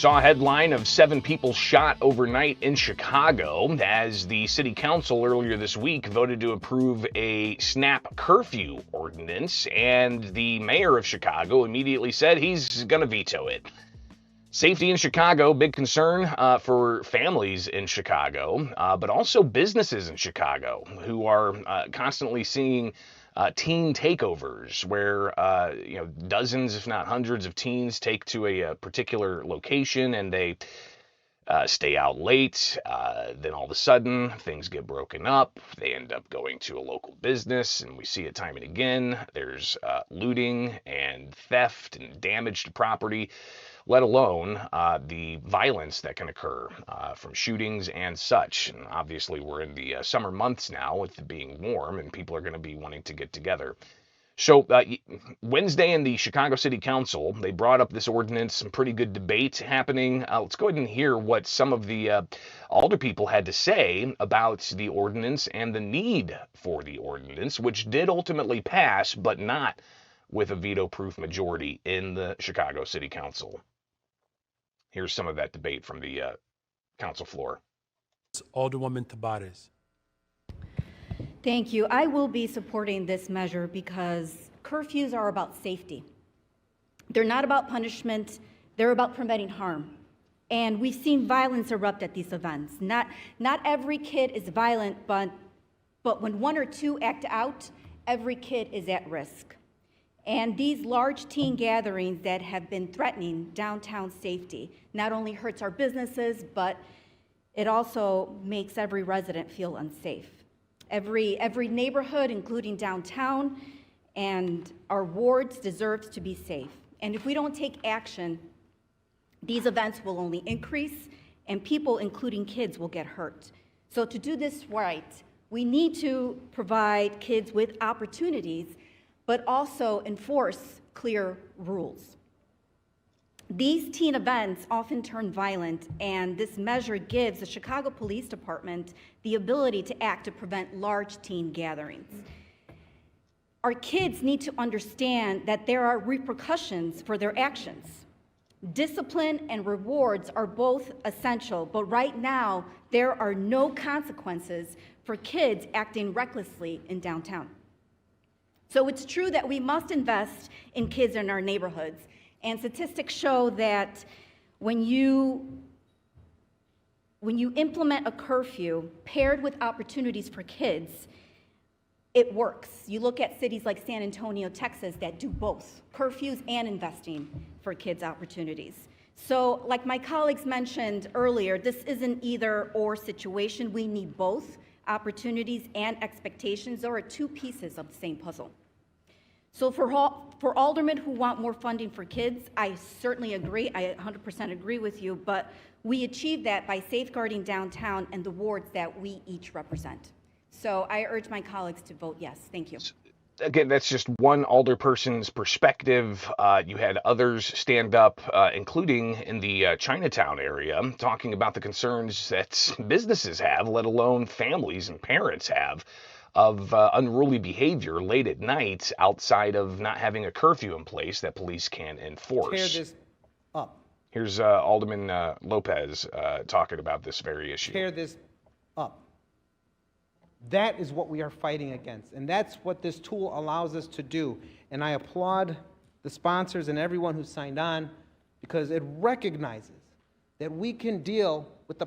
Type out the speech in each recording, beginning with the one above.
Saw a headline of 7 people shot overnight in Chicago as the city council earlier this week voted to approve a snap curfew ordinance, and the mayor of Chicago immediately said he's going to veto it. Safety in Chicago, big concern for families in Chicago, but also businesses in Chicago who are constantly seeing teen takeovers where dozens, if not hundreds of teens take to a particular location and they stay out late. Then all of a sudden things get broken up. They end up going to a local business, and we see it time and again. There's looting and theft and damage to property, let alone the violence that can occur from shootings and such. And obviously we're in the summer months now with it being warm, and people are going to be wanting to get together. So Wednesday in the Chicago City Council, they brought up this ordinance, some pretty good debate happening. Let's go ahead and hear what some of the alder people had to say about the ordinance and the need for the ordinance, which did ultimately pass, but not with a veto-proof majority in the Chicago City Council. Here's some of that debate from the council floor. Alderwoman Tabares. Thank you. I will be supporting this measure because curfews are about safety. They're not about punishment. They're about preventing harm. And we've seen violence erupt at these events. Not every kid is violent, but when one or two act out, every kid is at risk. And these large teen gatherings that have been threatening downtown safety not only hurts our businesses, but it also makes every resident feel unsafe. Every neighborhood, including downtown, and our wards deserves to be safe. And if we don't take action, these events will only increase, and people, including kids, will get hurt. So to do this right, we need to provide kids with opportunities, but also enforce clear rules. These teen events often turn violent, and this measure gives the Chicago Police Department the ability to act to prevent large teen gatherings. Our kids need to understand that there are repercussions for their actions. Discipline and rewards are both essential, but right now, there are no consequences for kids acting recklessly in downtown. So it's true that we must invest in kids in our neighborhoods. And statistics show that when you implement a curfew paired with opportunities for kids, it works. You look at cities like San Antonio, Texas, that do both, curfews and investing for kids' opportunities. So like my colleagues mentioned earlier, this is an either-or situation. We need both opportunities and expectations. There are two pieces of the same puzzle. So for aldermen who want more funding for kids, I certainly agree. I 100% agree with you, but we achieve that by safeguarding downtown and the wards that we each represent. So I urge my colleagues to vote yes. Thank you. Again, that's just one alderperson's perspective. You had others stand up, including in the Chinatown area, talking about the concerns that businesses have, let alone families and parents have, of unruly behavior late at night outside of not having a curfew in place that police can enforce. Tear this up. Here's Alderman Lopez talking about this very issue. Tear this up. That is what we are fighting against, and that's what this tool allows us to do. And I applaud the sponsors and everyone who signed on, because it recognizes that we can deal with the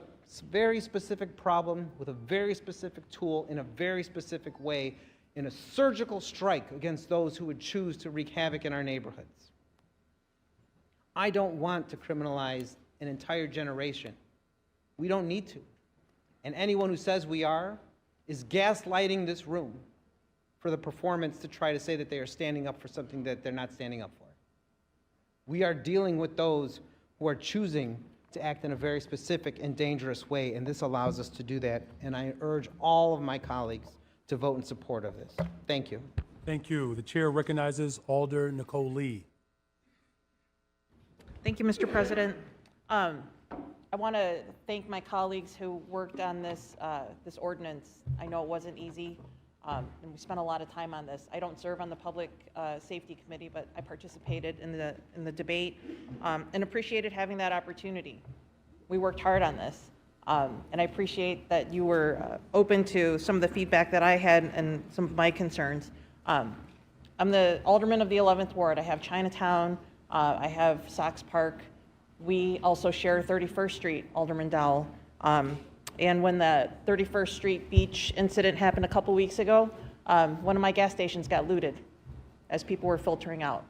very specific problem with a very specific tool in a very specific way, in a surgical strike against those who would choose to wreak havoc in our neighborhoods. I don't want to criminalize an entire generation. We don't need to. And anyone who says we are is gaslighting this room for the performance to try to say that they are standing up for something that they're not standing up for. We are dealing with those who are choosing to act in a very specific and dangerous way, and this allows us to do that. And I urge all of my colleagues to vote in support of this. Thank you. Thank you. The chair recognizes Alder Nicole Lee. Thank you, Mr. President. I want to thank my colleagues who worked on this ordinance. I know it wasn't easy. And we spent a lot of time on this. I don't serve on the Public Safety Committee, but I participated in the debate and appreciated having that opportunity. We worked hard on this. And I appreciate that you were open to some of the feedback that I had and some of my concerns. I'm the alderman of the 11th Ward. I have Chinatown, I have Sox Park. We also share 31st Street, Alderman Dowell. And when the 31st Street beach incident happened a couple weeks ago, one of my gas stations got looted as people were filtering out.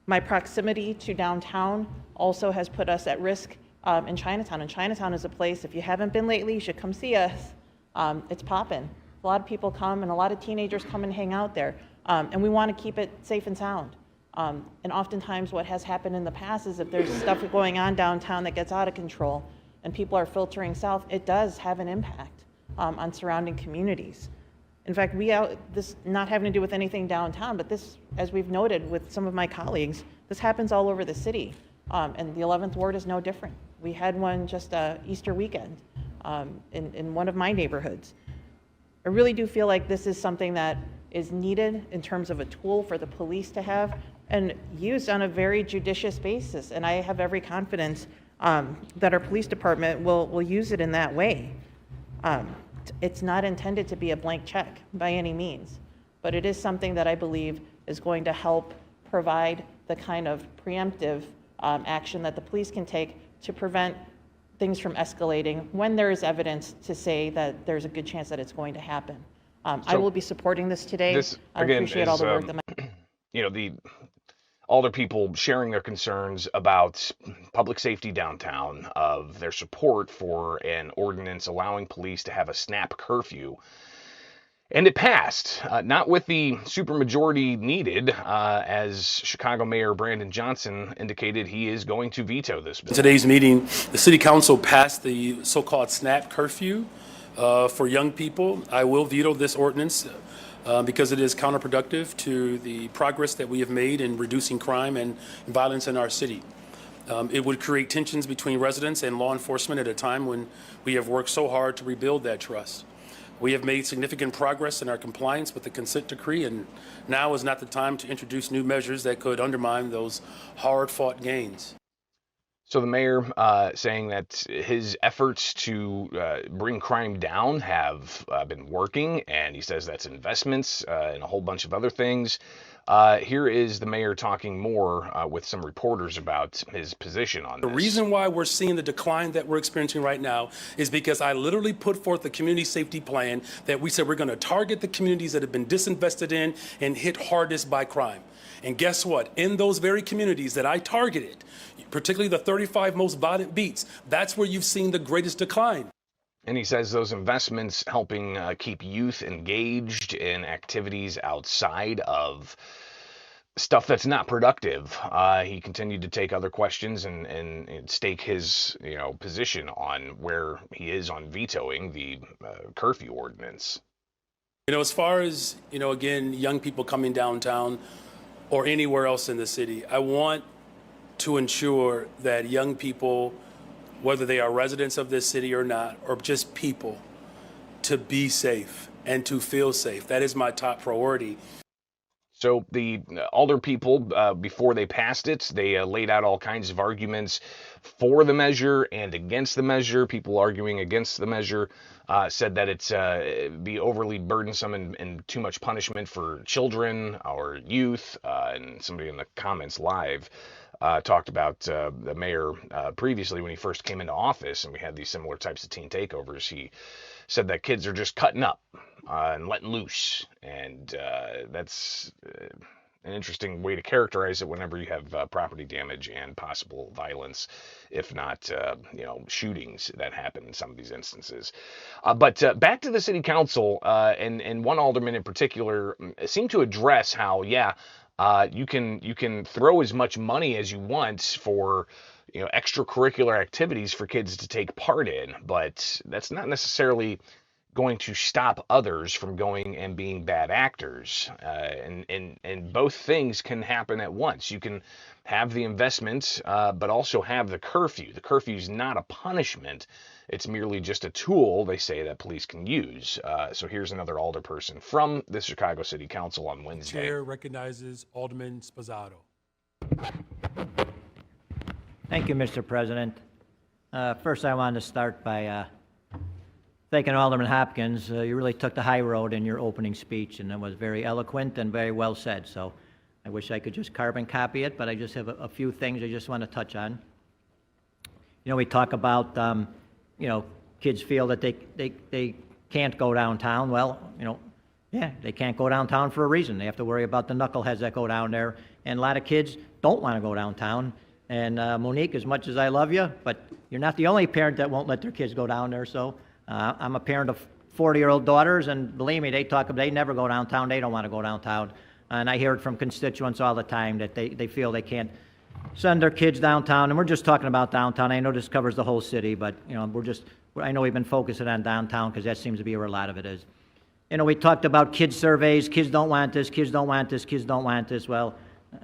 My proximity to downtown also has put us at risk in Chinatown. And Chinatown is a place, if you haven't been lately, you should come see us. It's poppin'. A lot of people come and a lot of teenagers come and hang out there. And we want to keep it safe and sound. And oftentimes what has happened in the past is if there's stuff going on downtown that gets out of control and people are filtering south, it does have an impact on surrounding communities. In fact, this not having to do with anything downtown, but this, as we've noted with some of my colleagues, this happens all over the city. And the 11th Ward is no different. We had one just Easter weekend in one of my neighborhoods. I really do feel like this is something that is needed in terms of a tool for the police to have and used on a very judicious basis. And I have every confidence that our police department will use it in that way. It's not intended to be a blank check by any means, but it is something that I believe is going to help provide the kind of preemptive action that the police can take to prevent things from escalating when there is evidence to say that there's a good chance that it's going to happen. I will be supporting this today. I appreciate all the work that the alder people sharing their concerns about public safety downtown, of their support for an ordinance allowing police to have a snap curfew. And it passed, not with the supermajority needed, as Chicago Mayor Brandon Johnson indicated he is going to veto this bill. In today's meeting, the City Council passed the so-called snap curfew for young people. I will veto this ordinance because it is counterproductive to the progress that we have made in reducing crime and violence in our city. It would create tensions between residents and law enforcement at a time when we have worked so hard to rebuild that trust. We have made significant progress in our compliance with the consent decree, and now is not the time to introduce new measures that could undermine those hard-fought gains. So the mayor saying that his efforts to bring crime down have been working, and he says that's investments and a whole bunch of other things. Here is the mayor talking more with some reporters about his position on this. The reason why we're seeing the decline that we're experiencing right now is because I literally put forth a community safety plan that we said we're going to target the communities that have been disinvested in and hit hardest by crime. And guess what? In those very communities that I targeted, particularly the 35 most violent beats, that's where you've seen the greatest decline. And he says those investments helping keep youth engaged in activities outside of stuff that's not productive. He continued to take other questions and stake his position on where he is on vetoing the curfew ordinance. As far as, again, young people coming downtown or anywhere else in the city, I want to ensure that young people, whether they are residents of this city or not, or just people, to be safe and to feel safe. That is my top priority. So the alder people, before they passed it, they laid out all kinds of arguments for the measure and against the measure. People arguing against the measure said that it's be overly burdensome and too much punishment for children or youth. And somebody in the comments live talked about the mayor previously when he first came into office, and we had these similar types of teen takeovers. He said that kids are just cutting up and letting loose, and that's an interesting way to characterize it whenever you have property damage and possible violence, if not shootings that happen in some of these instances. But back to the city council, and one alderman in particular seemed to address how you can throw as much money as you want for extracurricular activities for kids to take part in, but that's not necessarily going to stop others from going and being bad actors. And both things can happen at once. You can have the investment, but also have the curfew. The curfew is not a punishment. It's merely just a tool, they say, that police can use. So here's another alderperson from the Chicago City Council on Wednesday. Chair recognizes Alderman Sposato. Thank you, Mr. President. First, I wanted to start by thanking Alderman Hopkins. You really took the high road in your opening speech, and it was very eloquent and very well said. So I wish I could just carbon copy it, but I just have a few things I just want to touch on. You know, we talk about, you know, kids feel that they can't go downtown. Well, you know, yeah, they can't go downtown for a reason. They have to worry about the knuckleheads that go down there. And a lot of kids don't want to go downtown. And Monique, as much as I love you, but you're not the only parent that won't let their kids go down there. So I'm a parent of 40-year-old daughters, and believe me, they never go downtown. They don't want to go downtown. And I hear it from constituents all the time that they feel they can't send their kids downtown. And we're just talking about downtown. I know this covers the whole city, but you know, I know we've been focusing on downtown because that seems to be where a lot of it is. You know, we talked about kids surveys. Kids don't want this. Kids don't want this. Kids don't want this. Well,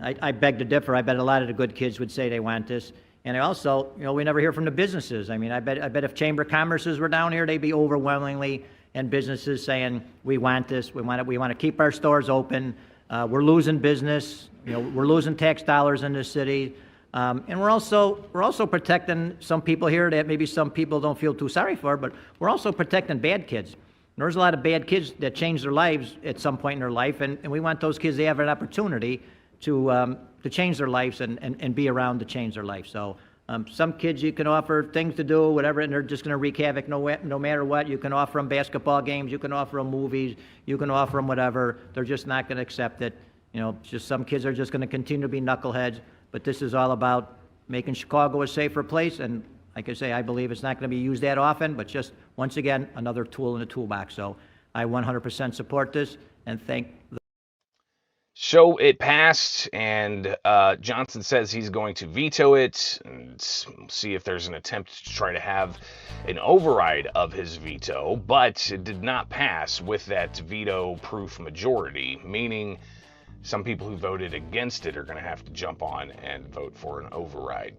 I beg to differ. I bet a lot of the good kids would say they want this. And I also, you know, we never hear from the businesses. I mean, I bet if Chamber of Commerces were down here, they'd be overwhelmingly, and businesses saying, we want this. We want to keep our stores open. We're losing business. You know, we're losing tax dollars in this city. And we're also protecting some people here that maybe some people don't feel too sorry for, but we're also protecting bad kids. There's a lot of bad kids that change their lives at some point in their life, and we want those kids to have an opportunity to change their lives and be around to change their life. So some kids you can offer things to do, whatever, and they're just going to wreak havoc no matter what. You can offer them basketball games, you can offer them movies, you can offer them whatever. They're just not going to accept it. You know, just some kids are just going to continue to be knuckleheads. But this is all about making Chicago a safer place, and like I say, I believe it's not going to be used that often, but just, once again, another tool in the toolbox. So I 100% support this, and thank the... So it passed, and Johnson says he's going to veto it, and see if there's an attempt to try to have an override of his veto, but it did not pass with that veto-proof majority, meaning some people who voted against it are going to have to jump on and vote for an override.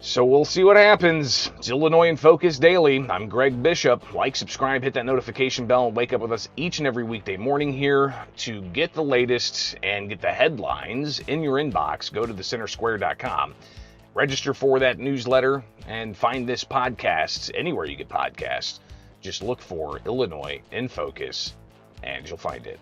So we'll see what happens. It's Illinois in Focus Daily. I'm Greg Bishop. Like, subscribe, hit that notification bell, and wake up with us each and every weekday morning here to get the latest and get the headlines in your inbox. Go to thecentersquare.com. Register for that newsletter and find this podcast anywhere you get podcasts. Just look for Illinois in Focus and you'll find it.